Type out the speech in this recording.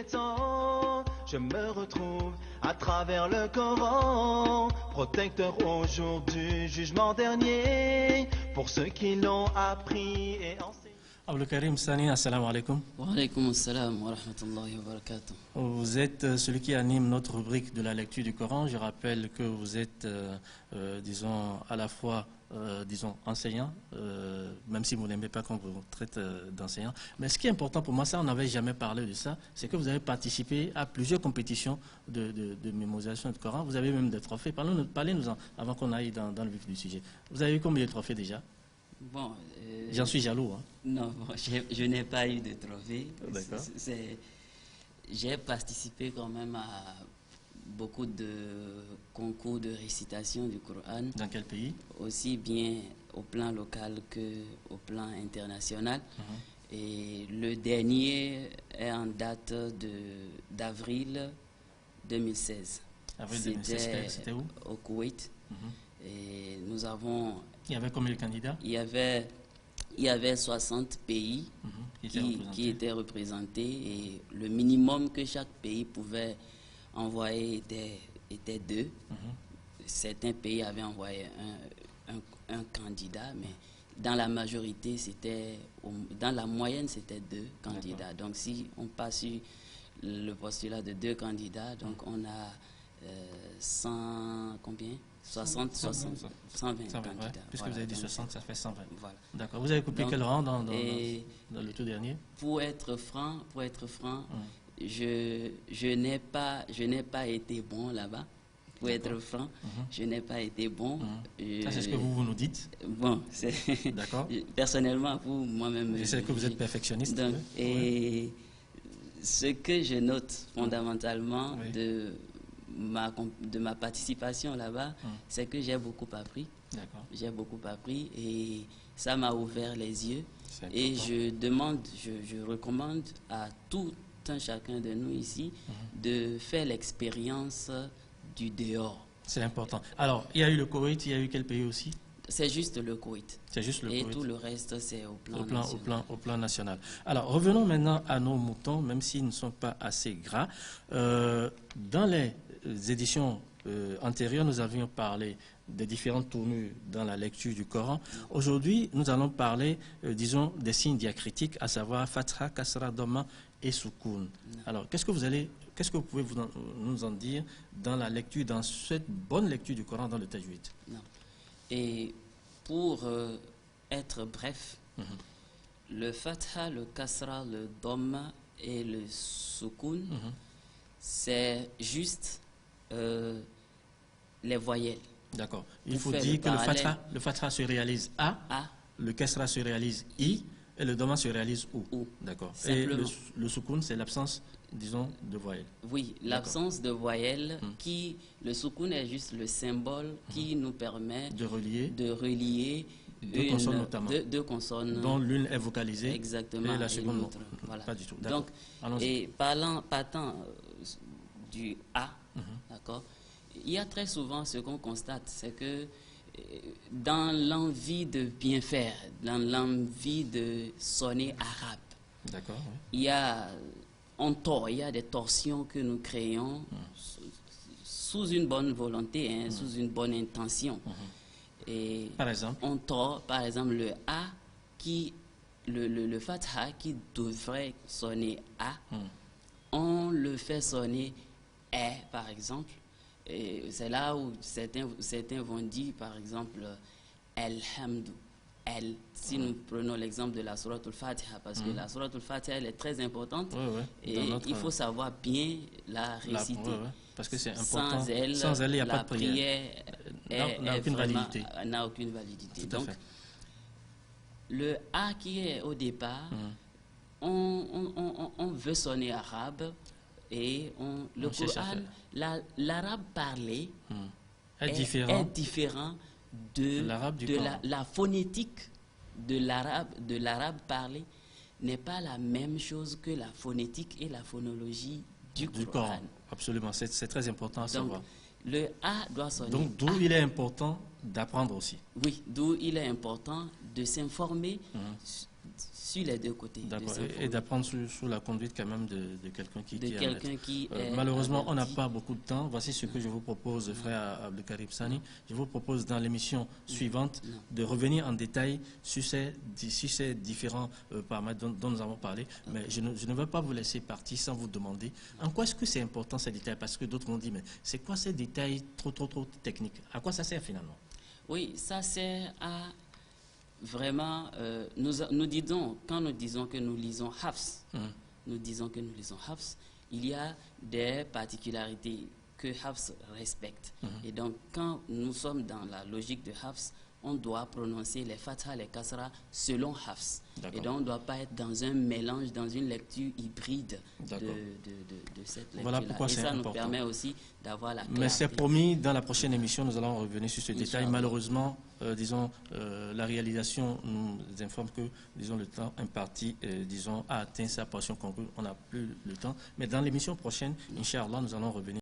les temps, je me retrouve à travers le Coran, protecteur au jour du jugement dernier, pour ceux qui l'ont appris et enseigné. Abdul Karim Sani, assalamu alaikum. Wa alaykum assalam wa rahmatullahi wa barakatuh. Vous êtes celui qui anime notre rubrique de la lecture du Coran. Je rappelle que vous êtes, disons, à la fois, disons, enseignant, même si vous n'aimez pas qu'on vous traite d'enseignant. Mais ce qui est important pour moi, ça, on n'avait jamais parlé de ça, c'est que vous avez participé à plusieurs compétitions de mémorisation du Coran. Vous avez même des trophées. Parlez-nous-en avant qu'on aille dans le vif du sujet. Vous avez eu combien de trophées déjà? Bon, j'en suis jaloux. Hein. Non, bon, je n'ai pas eu de trophée. D'accord. J'ai participé quand même à beaucoup de concours de récitation du Coran. Dans quel pays? Aussi bien au plan local qu'au plan international. Et le dernier est en date d'avril 2016. Avril 2016, c'était où? Au Koweït. Et nous avons... Il y avait combien de candidats? Il y avait 60 pays qui étaient représentés et le minimum que chaque pays pouvait envoyer était 2. Certains pays avaient envoyé un candidat, mais dans la majorité, dans la moyenne, c'était 2 candidats. Donc si on passe sur le postulat de 2 candidats, donc on a 100, combien? 120 candidats. Ouais. Puisque vous avez dit 60, ça fait 120. Voilà. D'accord. Vous avez coupé quel rang dans le tout dernier? Pour être franc, je n'ai pas été bon là-bas. Pour être franc, je n'ai pas été bon. Ça, c'est ce que vous nous dites? Bon, c'est... D'accord. Personnellement, pour moi-même... Je sais que vous êtes perfectionniste. Donc, et ce que je note fondamentalement de ma participation là-bas, c'est que j'ai beaucoup appris. J'ai beaucoup appris et ça m'a ouvert les yeux. Et je recommande à tout un chacun de nous ici de faire l'expérience du dehors. C'est important. Alors, il y a eu le Koweït, il y a eu quel pays aussi? C'est juste le Koweït. C'est juste le Koweït. Et tout le reste, c'est au plan national. Alors, revenons maintenant à nos moutons, même s'ils ne sont pas assez gras. Dans les éditions antérieures, nous avions parlé des différentes tournures dans la lecture du Coran. Aujourd'hui, nous allons parler, disons, des signes diacritiques, à savoir Fatha, Kasra, Dhamma et Soukoun. Alors, qu'est-ce que vous pouvez nous en dire dans la lecture, dans cette bonne lecture du Coran dans le Tajwid? Et pour être bref, le Fatha, le Kasra, le Dhamma et le Soukoun, c'est juste les voyelles. D'accord. Il faut dire que le Fatha se réalise A, le Kasra se réalise I et le Dhamma se réalise O. D'accord. Et le Soukoun, c'est l'absence, disons, de voyelles. Oui, l'absence de voyelles le Soukoun est juste le symbole qui nous permet de relier deux consonnes notamment. Deux consonnes. Dont l'une est vocalisée. Exactement. Et la seconde non. Voilà. Pas du tout. Donc, et partant du A, d'accord, il y a très souvent ce qu'on constate, c'est que dans l'envie de bien faire, dans l'envie de sonner arabe, d'accord, il y a des torsions que nous créons sous une bonne volonté, sous une bonne intention. Et par exemple, on tord, par exemple, le A le Fatha qui devrait sonner A, on le fait sonner E, par exemple. Et c'est là où certains vont dire, par exemple, Alhamdou. Si nous prenons l'exemple de la Sourate al-Fatiha, parce que la Sourate al-Fatiha, elle est très importante, et il faut savoir bien la réciter. Parce que c'est important. Sans elle, il n'y a pas de prière. N'a aucune validité. Donc, le A qui est au départ, on veut sonner arabe, et le Coran, l'arabe parlé est différent de la phonétique de l'arabe parlé n'est pas la même chose que la phonétique et la phonologie du Coran. Absolument, c'est très important à savoir. Le A doit sonner. Donc d'où il est important d'apprendre aussi. Oui, d'où il est important de s'informer sur les deux côtés. D'accord. Et d'apprendre sous la conduite quand même de quelqu'un qui est malheureusement, on n'a pas beaucoup de temps. Voici ce que je vous propose, frère Abdelkarim Sani. Je vous propose dans l'émission suivante de revenir en détail sur ces différents paramètres dont nous avons parlé. Mais je ne veux pas vous laisser partir sans vous demander en quoi est-ce que c'est important ces détails, parce que d'autres m'ont dit, mais c'est quoi ces détails trop techniques? À quoi ça sert finalement? Oui, ça sert à vraiment, nous disons, quand nous disons que nous lisons Hafs, il y a des particularités que Hafs respecte. Et donc, quand nous sommes dans la logique de Hafs, on doit prononcer les fatha, les kasra selon Hafs. Et donc, on ne doit pas être dans un mélange, dans une lecture hybride de cette lecture-là. Voilà pourquoi c'est important. Et ça nous permet aussi d'avoir la clarté. Mais c'est promis, dans la prochaine émission, nous allons revenir sur ce détail. Malheureusement, la réalisation nous informe que, le temps imparti, a atteint sa portion conclue. On n'a plus le temps. Mais dans l'émission prochaine, Inch'Allah, nous allons revenir.